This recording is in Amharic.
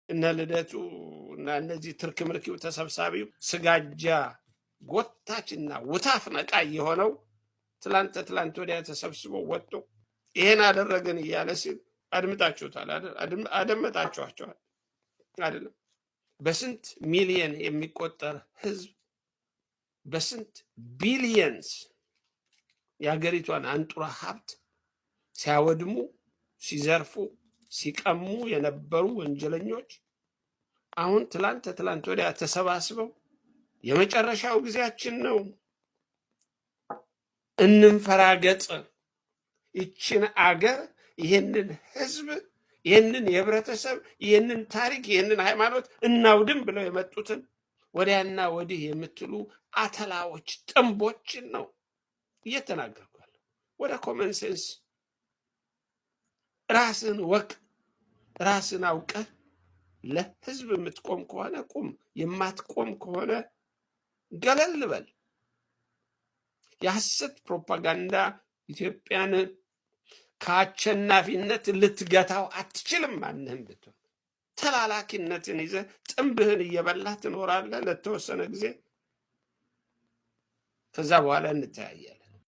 እነ ልደቱ እና እነዚህ ትርክምርኪው ተሰብሳቢው ስጋጃ ጎታችና ውታፍ ነቃይ የሆነው ትላንት ወዲያ ተሰብስቦ ወጥቶ ይሄን አደረገን እያለ ሲል አድምጣችሁታል አይደል? አደመጣችኋቸዋል አይደለም? በስንት ሚሊየን የሚቆጠር ህዝብ በስንት ቢሊየንስ የሀገሪቷን አንጡራ ሀብት ሲያወድሙ፣ ሲዘርፉ፣ ሲቀሙ የነበሩ ወንጀለኞች አሁን ትላንት ወዲያ ተሰባስበው የመጨረሻው ጊዜያችን ነው፣ እንንፈራገጥ፣ ይችን አገር፣ ይህንን ህዝብ፣ ይህንን የህብረተሰብ፣ ይህንን ታሪክ፣ ይህንን ሃይማኖት እናውድም ብለው የመጡትን ወዲያና ወዲህ የምትሉ አተላዎች፣ ጥንቦችን ነው እየተናገርኩ ያለው። ወደ ኮመን ሴንስ ራስን ወቅ፣ ራስን አውቀህ ለህዝብ የምትቆም ከሆነ ቁም፣ የማትቆም ከሆነ ገለል በል። የሐሰት ፕሮፓጋንዳ ኢትዮጵያን ከአሸናፊነት ልትገታው አትችልም። ማንህም ብትሆን ተላላኪነትን ይዘህ ጥንብህን እየበላህ ትኖራለህ ለተወሰነ ጊዜ። ከዛ በኋላ እንተያያለን።